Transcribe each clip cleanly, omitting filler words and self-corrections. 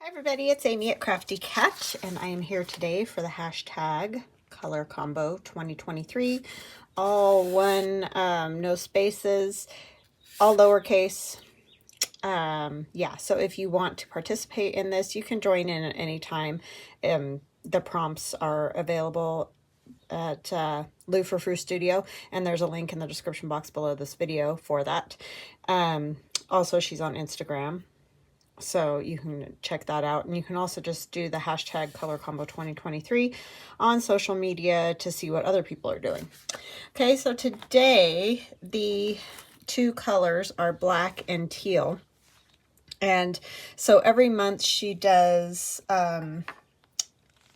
Hi everybody, it's Amy at Crafty Cat, and I am here today for the hashtag color combo 2023. All one, no spaces, all lowercase. Yeah, so if you want to participate in this, you can join in at any time. The prompts are available at Lou for Frou Studio, and there's a link in the description box below this video for that. Also, she's on Instagram, so you can check that out, and you can also just do the hashtag color combo 2023 on social media to see what other people are doing. Okay, so today the two colors are black and teal, and so every month she does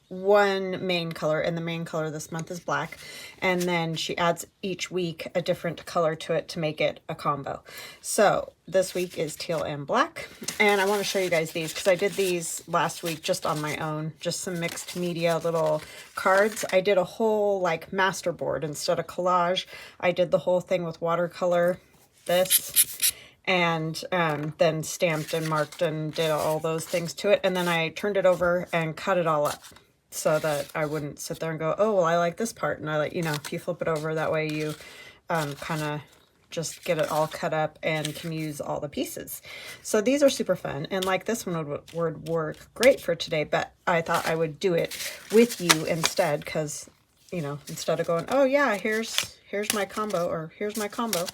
one main color, and the main color this month is black, and then she adds each week a different color to it to make it a combo. So this week is teal and black, and I want to show you guys these because I did these last week just on my own, just some mixed media little cards. I did a whole like master board instead of collage. I did the whole thing with watercolor, this, and then stamped and marked and did all those things to it, and then I turned it over and cut it all up so that I wouldn't sit there and go, oh, well, I like this part. And I like, you know, if you flip it over, that way you kind of just get it all cut up and can use all the pieces. So these are super fun. And like this one would work great for today, but I thought I would do it with you instead, because, you know, instead of going, oh yeah, here's my combo, or here's my combo,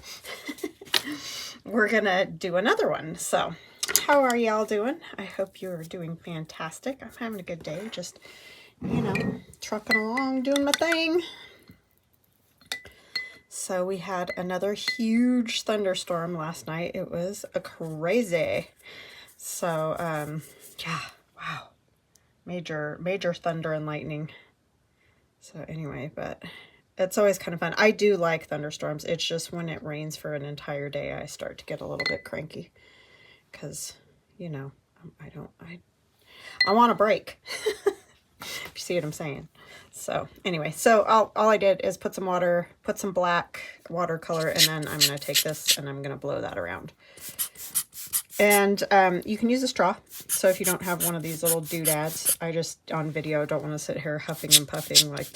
we're gonna do another one. So how are y'all doing? I hope you're doing fantastic. I'm having a good day, just, you know, trucking along, doing my thing. So we had another huge thunderstorm last night. It was a crazy. So yeah, wow, major thunder and lightning. So anyway, but it's always kind of fun. I do like thunderstorms. It's just when it rains for an entire day, I start to get a little bit cranky, because, you know, I want a break. If you see what I'm saying. So anyway, so all I did is put some water, put some black watercolor, and then I'm going to take this and I'm going to blow that around. And you can use a straw. So if you don't have one of these little doodads, I just, on video, don't want to sit here huffing and puffing like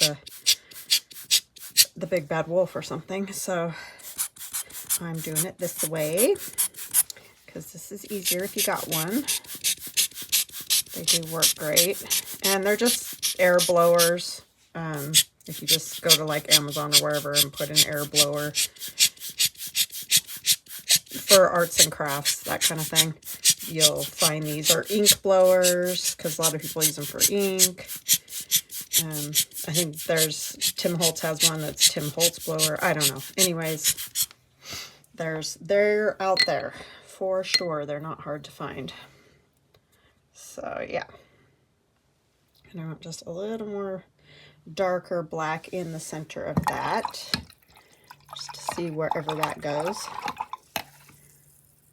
the big bad wolf or something. So I'm doing it this way because this is easier if you got one. They do work great, and they're just air blowers. If you just go to like Amazon or wherever and put an air blower for arts and crafts, that kind of thing, you'll find these. Are ink blowers, because a lot of people use them for ink. I think Tim Holtz has one that's Tim Holtz blower. I don't know. Anyways, they're out there for sure. They're not hard to find. So yeah, and I want just a little more darker black in the center of that, just to see wherever that goes.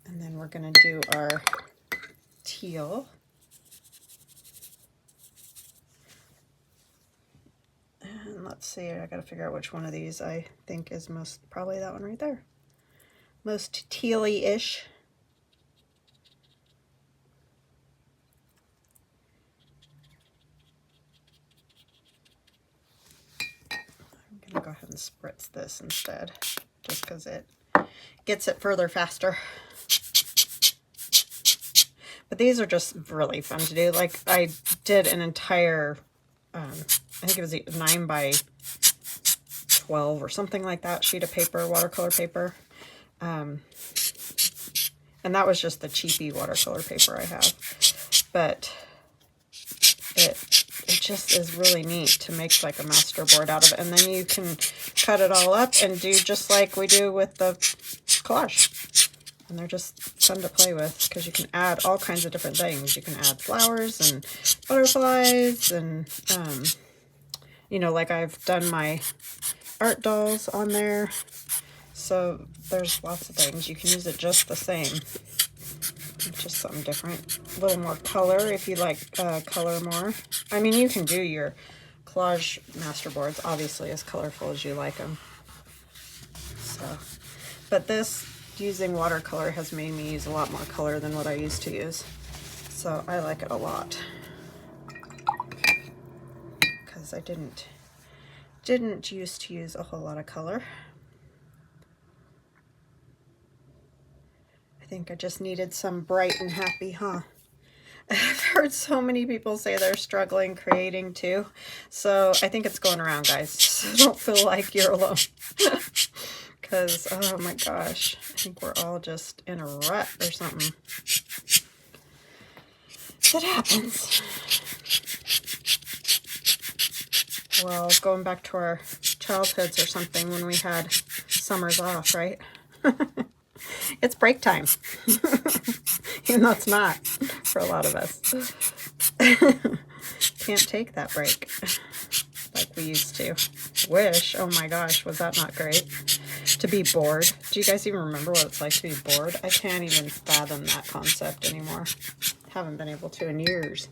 And then we're going to do our teal. And let's see, I got to figure out which one of these I think is most, probably that one right there. Most tealy-ish. I'm going to go ahead and spritz this instead, just because it gets it further faster. But these are just really fun to do. Like, I did an entire, I think it was 9 by 12 or something like that, sheet of paper, watercolor paper. And that was just the cheapy watercolor paper I have. But it just is really neat to make like a master board out of it. And then you can cut it all up and do just like we do with the collage. And they're just fun to play with because you can add all kinds of different things. You can add flowers and butterflies and, you know, like I've done my art dolls on there. So there's lots of things. You can use it just the same. Just something different. A little more color if you like color more. I mean, you can do your collage masterboards obviously as colorful as you like them. So, but this, using watercolor has made me use a lot more color than what I used to use. So I like it a lot because I didn't used to use a whole lot of color. I think I just needed some bright and happy, huh? I've heard so many people say they're struggling creating too. So I think it's going around, guys. So don't feel like you're alone. Because, oh my gosh, I think we're all just in a rut or something. It happens. Well, going back to our childhoods or something when we had summers off, right? It's break time. Even though it's not for a lot of us. Can't take that break like we used to. Wish, oh my gosh, was that not great? To be bored. Do you guys even remember what it's like to be bored? I can't even fathom that concept anymore. Haven't been able to in years.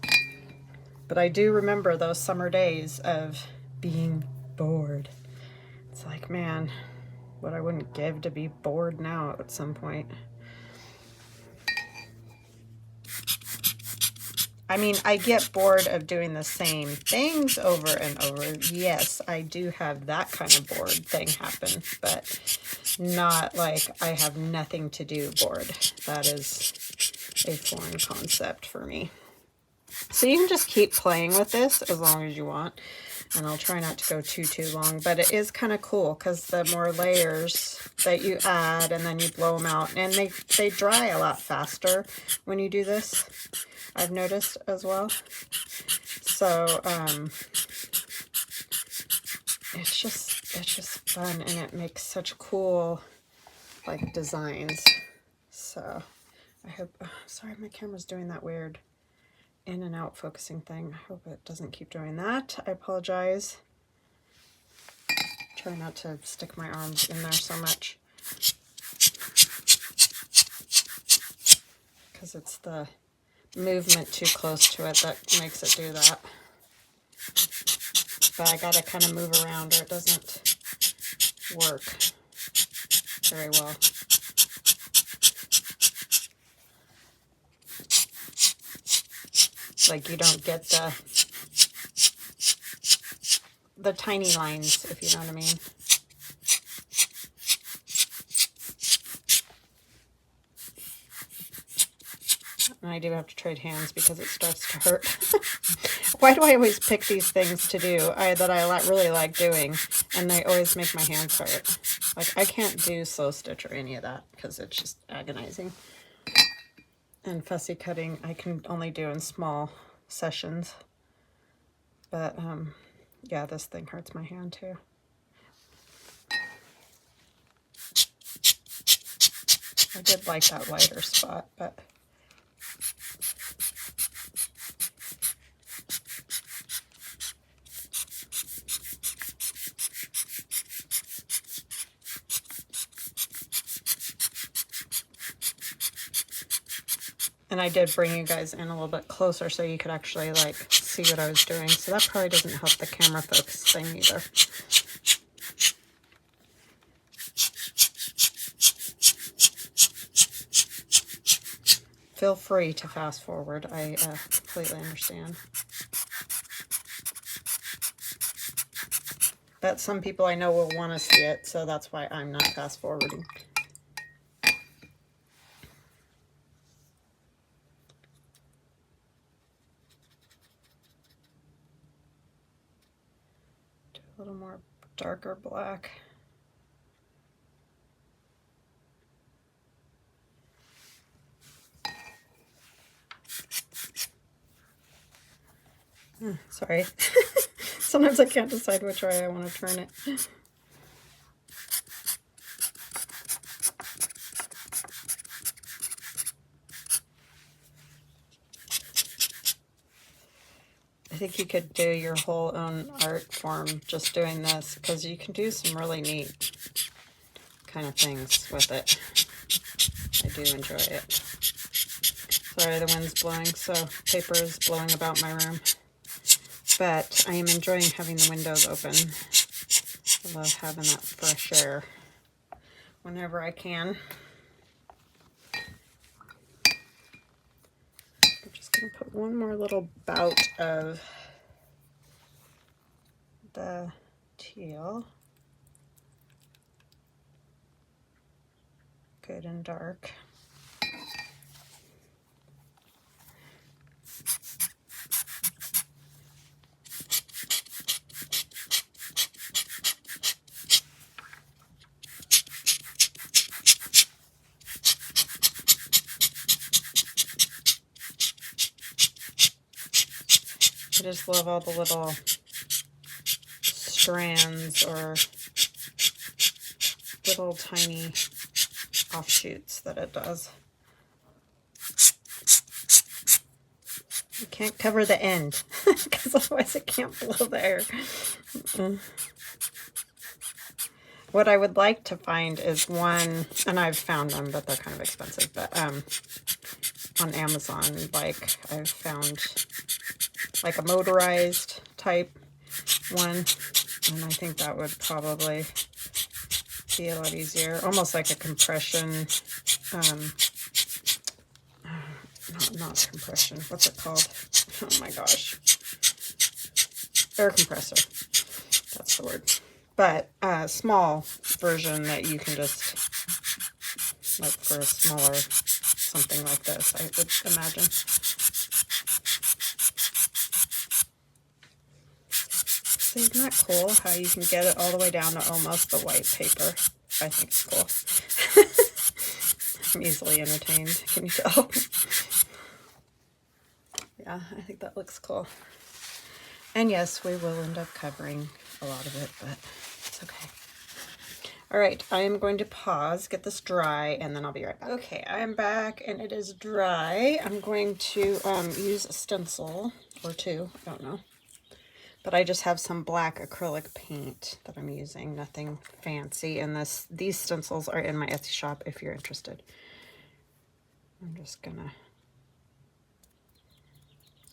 But I do remember those summer days of being bored. It's like, man, what I wouldn't give to be bored now at some point. I mean, I get bored of doing the same things over and over. Yes, I do have that kind of bored thing happen, but not like I have nothing to do bored. That is a foreign concept for me. So you can just keep playing with this as long as you want, and I'll try not to go too long, but it is kind of cool because the more layers that you add and then you blow them out, and they dry a lot faster when you do this, I've noticed as well. So it's just fun, and it makes such cool like designs. So I hope, oh, sorry, my camera's doing that weird in and out focusing thing. I hope it doesn't keep doing that. I apologize. Try not to stick my arms in there so much because it's the movement too close to it that makes it do that. But I gotta kind of move around or it doesn't work very well. Like you don't get the tiny lines, if you know what I mean. And I do have to trade hands because it starts to hurt. Why do I always pick these things to do that I really like doing, and they always make my hands hurt? Like I can't do slow stitch or any of that because it's just agonizing. And fussy cutting I can only do in small sessions. But yeah, this thing hurts my hand too. I did like that lighter spot, but and I did bring you guys in a little bit closer so you could actually like see what I was doing. So that probably doesn't help the camera focus thing either. Feel free to fast forward. I completely understand. But some people I know will want to see it, so that's why I'm not fast forwarding. Do a little more darker black. Sorry. Sometimes I can't decide which way I want to turn it. I think you could do your whole own art form just doing this, because you can do some really neat kind of things with it. I do enjoy it. Sorry, the wind's blowing, so paper is blowing about my room. But I am enjoying having the windows open. I love having that fresh air whenever I can. I'm just I'll put one more little bout of the teal. Good and dark. I just love all the little strands or little tiny offshoots that it does. You can't cover the end because otherwise it can't blow the air. What I would like to find is one, and I've found them, but they're kind of expensive, but on Amazon, like I've found like a motorized type one, and I think that would probably be a lot easier, almost like a compression, not compression, what's it called? Oh my gosh, air compressor, that's the word. But a small version that you can just, like for a smaller something like this, I would imagine. So isn't that cool how you can get it all the way down to almost the white paper? I think it's cool. I'm easily entertained, can you tell? Yeah, I think that looks cool. And yes, we will end up covering a lot of it, but it's okay. All right, I am going to pause, get this dry, and then I'll be right back. Okay, I'm back and it is dry. I'm going to use a stencil or two, I don't know. But I just have some black acrylic paint that I'm using, nothing fancy. And these stencils are in my Etsy shop if you're interested.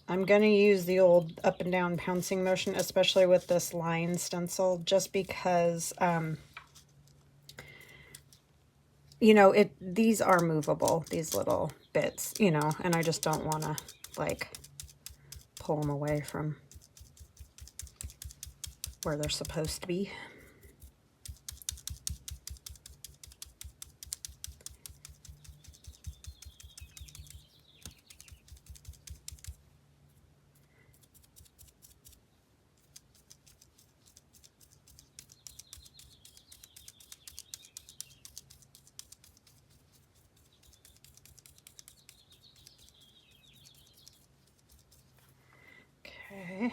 I'm gonna use the old up and down pouncing motion, especially with this line stencil, just because, you know, these are movable, these little bits, you know, and I just don't want to, like, pull them away from where they're supposed to be. Okay.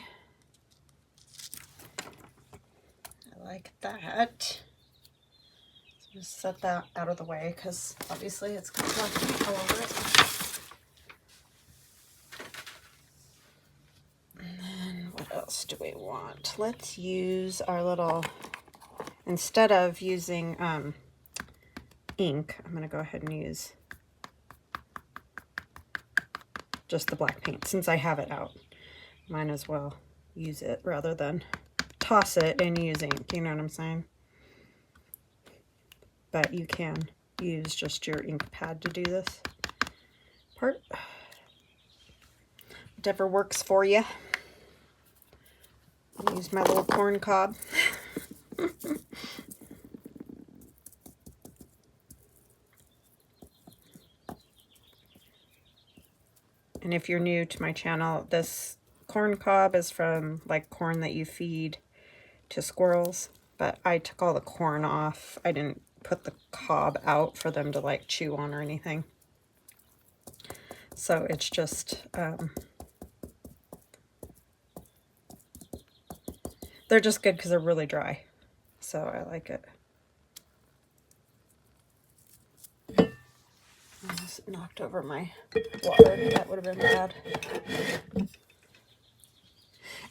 I like that. Just set that out of the way because obviously it's got black paint all over it. And then what else do we want? Let's use our little, instead of using ink, I'm going to go ahead and use just the black paint. Since I have it out, might as well use it rather than toss it and use ink, you know what I'm saying? But you can use just your ink pad to do this part. Whatever works for you. I'll use my little corn cob. And if you're new to my channel, this corn cob is from like corn that you feed to squirrels, but I took all the corn off. I didn't put the cob out for them to like chew on or anything. So it's just, they're just good because they're really dry. So I like it. I just knocked over my water. That would have been bad.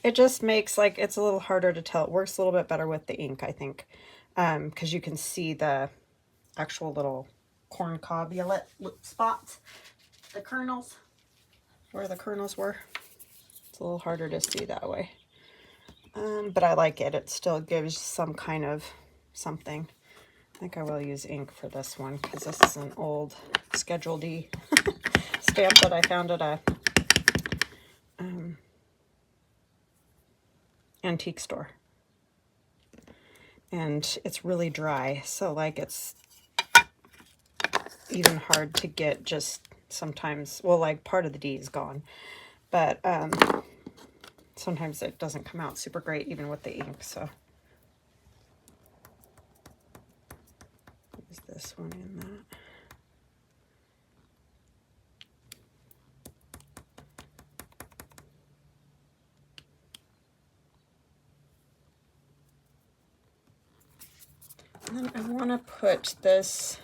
It just makes, like, it's a little harder to tell. It works a little bit better with the ink, I think, because you can see the actual little corn cob spots, the kernels, where the kernels were. It's a little harder to see that way. But I like it. It still gives some kind of something. I think I will use ink for this one because this is an old Schedule D stamp that I found at a antique store. And it's really dry, so like it's even hard to get just sometimes, well, like part of the D is gone, but sometimes it doesn't come out super great even with the ink, so use this one in that. And then I want to put this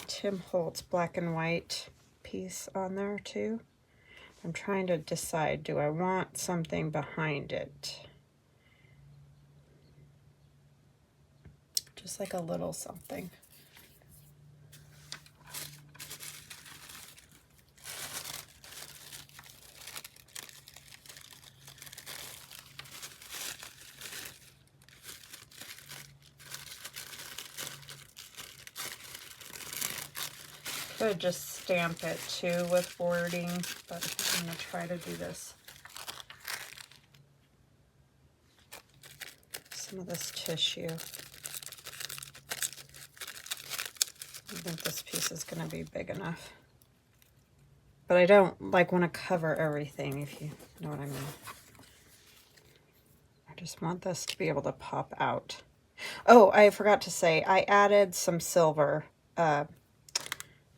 Tim Holtz black and white piece on there too. I'm trying to decide, do I want something behind it? Just like a little something. Could just stamp it too with wording, but I'm going to try to do this. Some of this tissue. I think this piece is going to be big enough. But I don't like want to cover everything, if you know what I mean. I just want this to be able to pop out. Oh, I forgot to say, I added some silver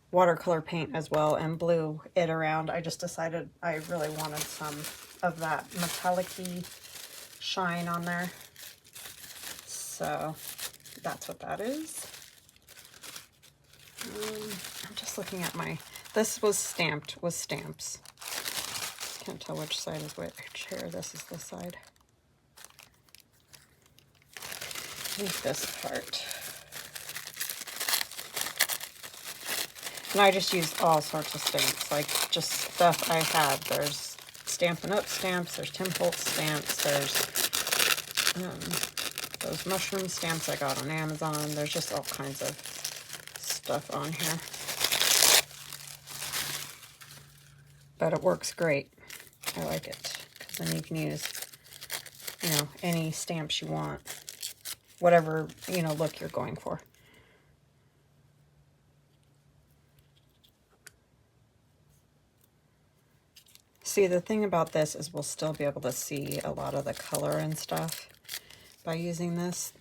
watercolor paint as well and blew it around. I just decided I really wanted some of that metallic-y shine on there. So that's what that is. I'm just looking at my, this was stamped with stamps. Can't tell which side is which here. This is the side. I think this part. And I just used all sorts of stamps, like just stuff I had. There's Stampin' Up! Stamps, there's Tim Holtz stamps, there's those mushroom stamps I got on Amazon. There's just all kinds of stuff on here. But it works great. I like it, because then you can use, you know, any stamps you want, whatever, you know, look you're going for. See, the thing about this is we'll still be able to see a lot of the color and stuff by using this.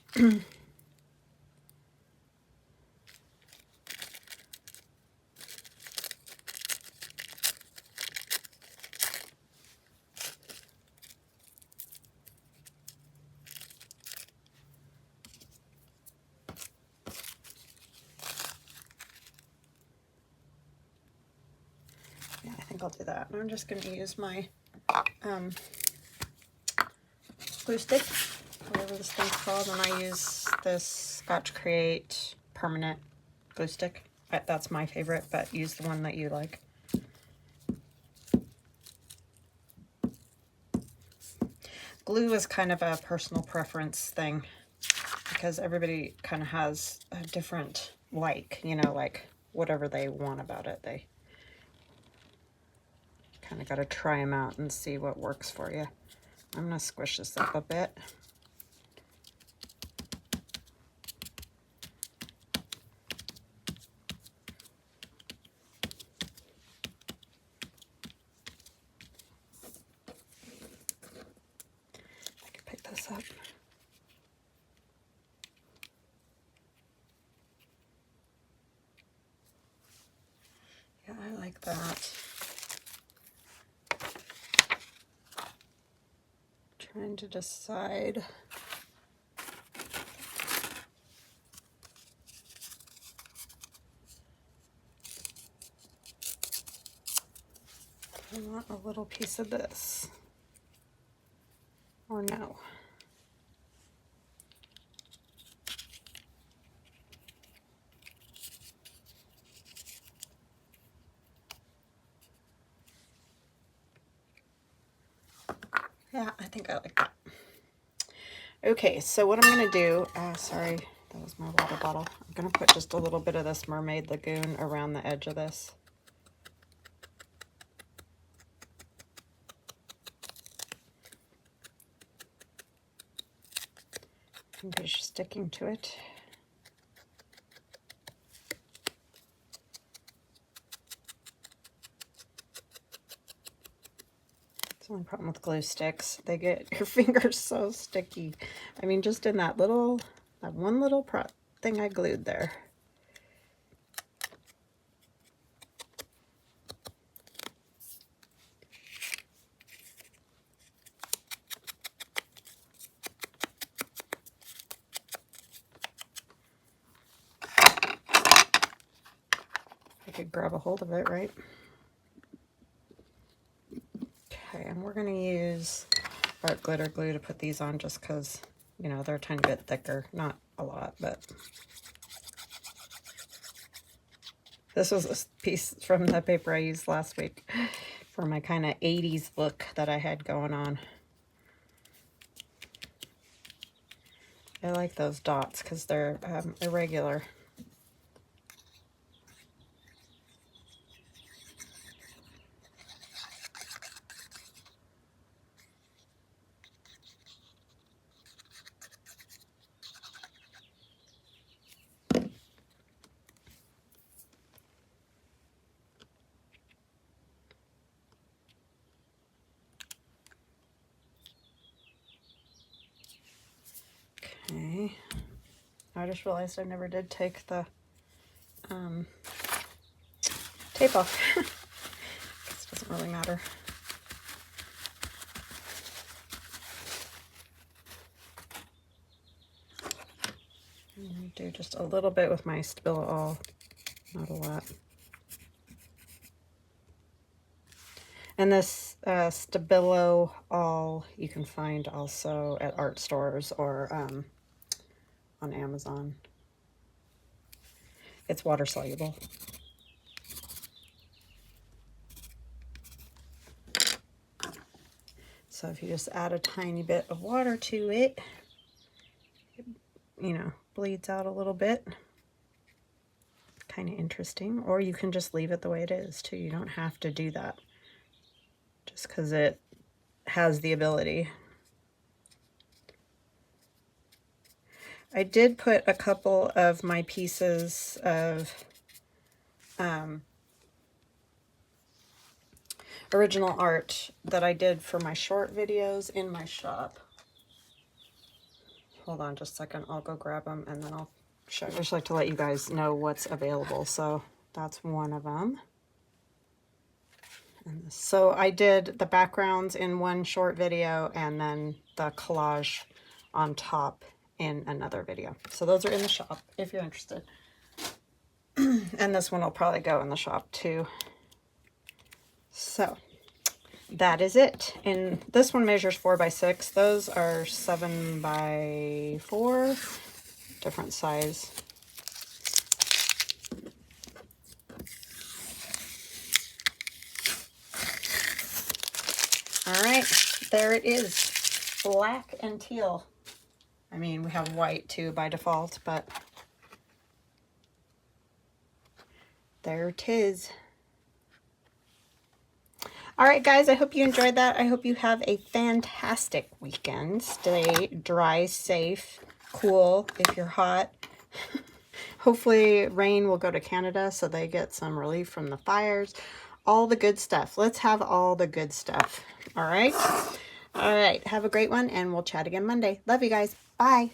I'll do that. And I'm just going to use my glue stick, whatever this thing's called, and I use this Scotch Create permanent glue stick. That's my favorite, but use the one that you like. Glue is kind of a personal preference thing, because everybody kind of has a different like, you know, like whatever they want about it. They kind of got to try them out and see what works for you. I'm going to squish this up a bit. I can pick this up. Yeah, I like that. Trying to decide. I want a little piece of this, or no. Yeah, I think I like that. Okay, so what I'm going to do, sorry, that was my water bottle. I'm going to put just a little bit of this Mermaid Lagoon around the edge of this. I'm just sticking to it. It's the only problem with glue sticks. They get your fingers so sticky. I mean, just in that one little thing I glued there. I could grab a hold of it, right? Okay, and we're going to use art glitter glue to put these on just because, you know, they're a tiny bit thicker. Not a lot, but this was a piece from the paper I used last week for my kind of 80s look that I had going on. I like those dots because they're irregular. Okay. I just realized I never did take the tape off. This doesn't really matter. I'm going to do just a little bit with my Stabilo all, not a lot. And this Stabilo all you can find also at art stores or on Amazon. It's water soluble. So if you just add a tiny bit of water to it, you know, bleeds out a little bit. Kind of interesting. Or you can just leave it the way it is too. You don't have to do that just because it has the ability. I did put a couple of my pieces of original art that I did for my short videos in my shop. Hold on just a second, I'll go grab them and then I'll show you. I just like to let you guys know what's available. So that's one of them. And so I did the backgrounds in one short video and then the collage on top in another video. So those are in the shop if you're interested. And this one will probably go in the shop too. So that is it. And this one measures 4 by 6. Those are 7 by 4, different size. All right, there it is, black and teal. I mean, we have white too by default, but there it is. All right, guys, I hope you enjoyed that. I hope you have a fantastic weekend. Stay dry, safe, cool if you're hot. Hopefully rain will go to Canada so they get some relief from the fires. All the good stuff. Let's have all the good stuff. All right? All right, have a great one, and we'll chat again Monday. Love you guys. Bye.